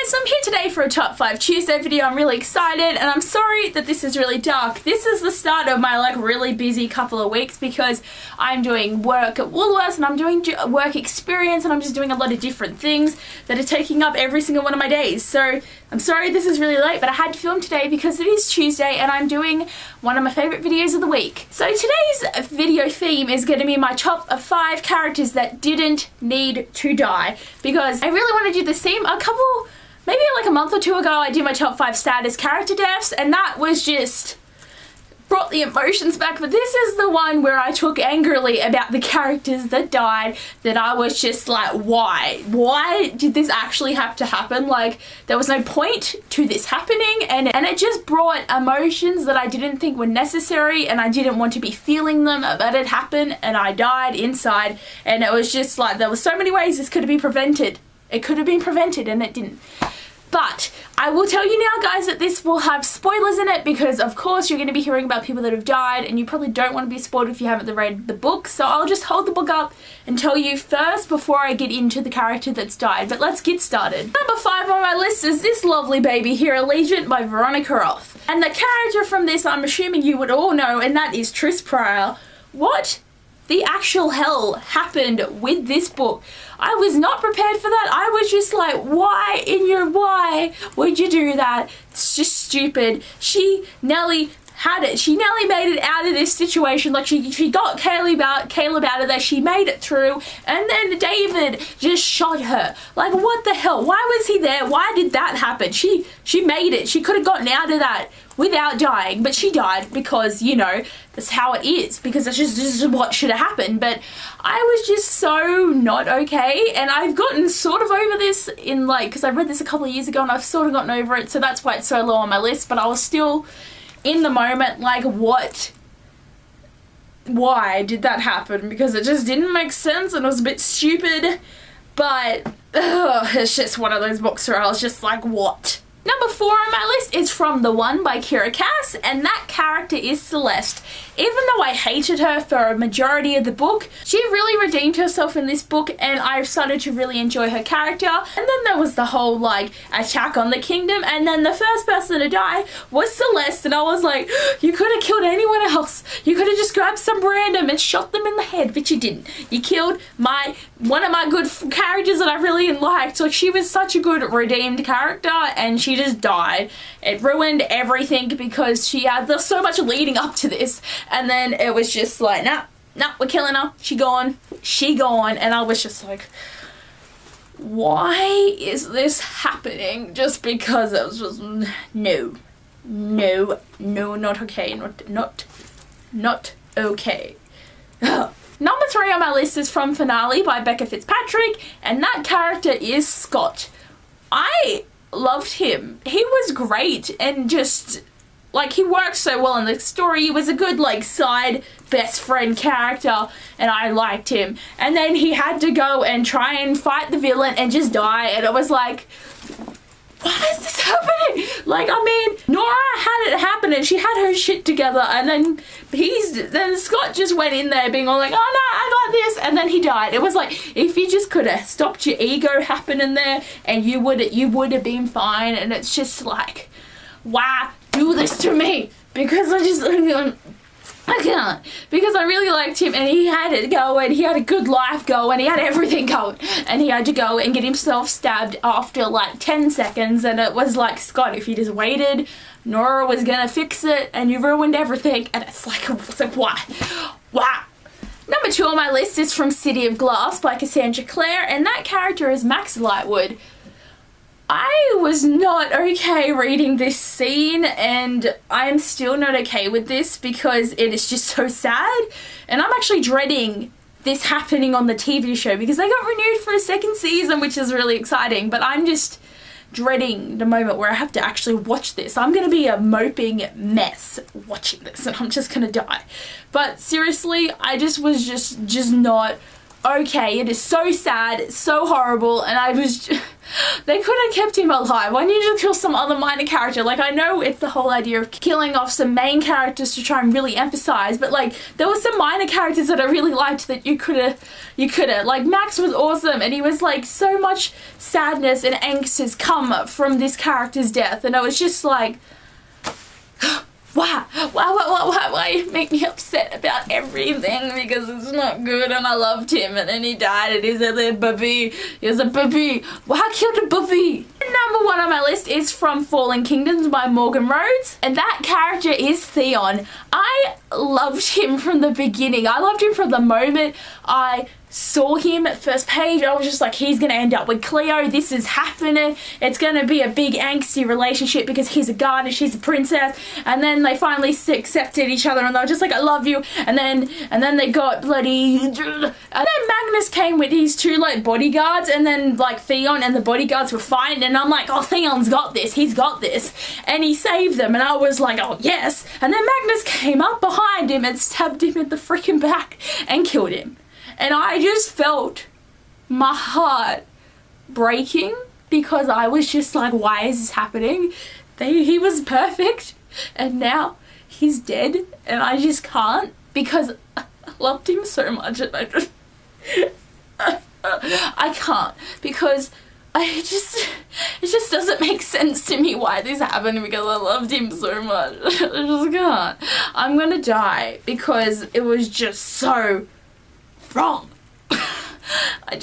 guys, I'm here today for a Top 5 Tuesday video. I'm really excited and I'm sorry that this is really dark. This is the start of my really busy couple of weeks because I'm doing work at Woolworths and I'm doing work experience and I'm just doing a lot of different things that are taking up every single one of my days. So I'm sorry this is really late, but I had to film today because it is Tuesday and I'm doing one of my favorite videos of the week. So today's video theme is going to be my top 5 characters that didn't need to die, because I really want to do the same. Maybe like a month or two ago, I did my top 5 saddest character deaths, and that was just brought the emotions back. But this is the one where I took angrily about the characters that died, that I was just like, why? Why did this actually have to happen? Like, there was no point to this happening, and it just brought emotions that I didn't think were necessary, and I didn't want to be feeling them, but it happened, and I died inside, and it was just like, there were so many ways this could have been prevented. It could have been prevented and it didn't. But I will tell you now, guys, that this will have spoilers in it because, of course, you're going to be hearing about people that have died and you probably don't want to be spoiled if you haven't read the book. So I'll just hold the book up and tell you first before I get into the character that's died. But let's get started. Number 5 on my list is this lovely baby here, Allegiant by Veronica Roth. And the character from this, I'm assuming you would all know, and that is Tris Pryor. What the actual hell happened with this book? I was not prepared for that. I was just like, why would you do that? It's just stupid. She nearly had it. She nearly made it out of this situation. Like, she got Caleb out of there. She made it through, and then David just shot her. Like, what the hell? Why was he there? Why did that happen? She made it. She could have gotten out of that without dying, but she died because, you know, that's how it is, because that's just what should have happened. But I was just so not okay, and I've gotten sort of over this in, like, because I read this a couple of years ago and I've sort of gotten over it, so that's why it's so low on my list. But I was still in the moment like, why did that happen? Because it just didn't make sense and it was a bit stupid. But it's just one of those books where I was just like, what? Number 4 on my list is From the One by Kira Cass, and that character is Celeste. Even though I hated her for a majority of the book, she really redeemed herself in this book, and I've started to really enjoy her character. And then there was the whole, like, attack on the kingdom, and then the first person to die was Celeste, and I was like, you could have killed anyone else. You could have just grabbed some random and shot them in the head, but you didn't. You killed one of my good characters that I really liked. Like, she was such a good redeemed character, and she just died. It ruined everything because there's so much leading up to this, and then it was just like, nah, we're killing her. She gone, and I was just like, why is this happening? Just because it was just no, not okay, not okay. Number 3 on my list is From Finale by Becca Fitzpatrick, and that character is Scott. I loved him. He was great, and just, like, he worked so well in the story. He was a good, like, side best friend character, and I liked him. And then he had to go and try and fight the villain and just die, and it was like, why is this happening? Like, I mean, Nora had it happen and she had her shit together, and then Scott just went in there being all like, oh no, I got this, and then he died. It was like, if you just could have stopped your ego happening there, and you would have been fine. And it's just like, why do this to me? Because I can't. Because I really liked him, and he had it going. He had a good life going. He had everything going. And he had to go and get himself stabbed after like 10 seconds. And it was like, Scott, if you just waited, Nora was gonna fix it, and you ruined everything. And it's like why? Why? Number 2 on my list is From City of Glass by Cassandra Clare, and that character is Max Lightwood. I was not okay reading this scene, and I'm still not okay with this because it is just so sad, and I'm actually dreading this happening on the TV show because they got renewed for a 2nd season, which is really exciting, but I'm just dreading the moment where I have to actually watch this. I'm going to be a moping mess watching this, and I'm just going to die. But seriously, I just was just not okay. It is so sad, it's so horrible, and I was they could have kept him alive. Why didn't you just kill some other minor character? Like, I know it's the whole idea of killing off some main characters to try and really emphasize, but like, there were some minor characters that I really liked that you could have, like, Max was awesome, and he was like, so much sadness and angst has come from this character's death, and I was just like, why you make me upset about everything, because it's not good, and I loved him, and then he died, and he's a little baby. He's a baby. Why killed a baby? Number 1 on my list is from Fallen Kingdoms by Morgan Rhodes, and that character is Theon. I loved him from the beginning. I loved him from the moment I saw him at first page. I was just like, he's gonna end up with Cleo, this is happening, it's gonna be a big angsty relationship because he's a guard and she's a princess, and then they finally accepted each other and they were just like, I love you, and then they got bloody, and then Magnus came with his 2 like bodyguards, and then like Theon and the bodyguards were fighting, and I'm like, oh, Theon's got this, he's got this, and he saved them, and I was like, oh yes, and then Magnus came up behind him and stabbed him in the freaking back and killed him. And I just felt my heart breaking because I was just like, why is this happening? He was perfect and now he's dead, and I just can't, because I loved him so much, and I just I can't, because it just doesn't make sense to me why this happened, because I loved him so much. I just can't. I'm gonna die because it was just so wrong. I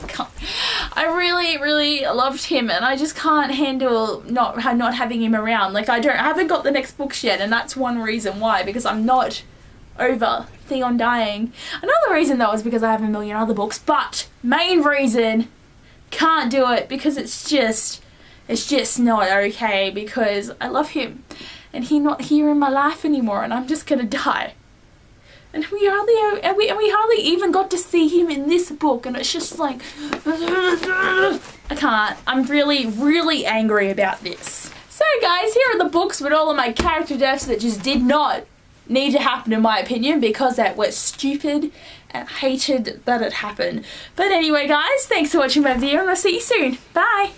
can't. I really loved him, and I just can't handle not having him around. Like, I haven't got the next books yet, and that's one reason why, because I'm not over Theon dying. Another reason though is because I have a million other books, but main reason, can't do it because it's just not okay, because I love him and he's not here in my life anymore, and I'm just gonna die. And we hardly even got to see him in this book, and it's just like, I can't. I'm really angry about this. So guys, here are the books with all of my character deaths that just did not need to happen in my opinion, because that was stupid and hated that it happened. But anyway guys, thanks for watching my video, and I'll see you soon. Bye!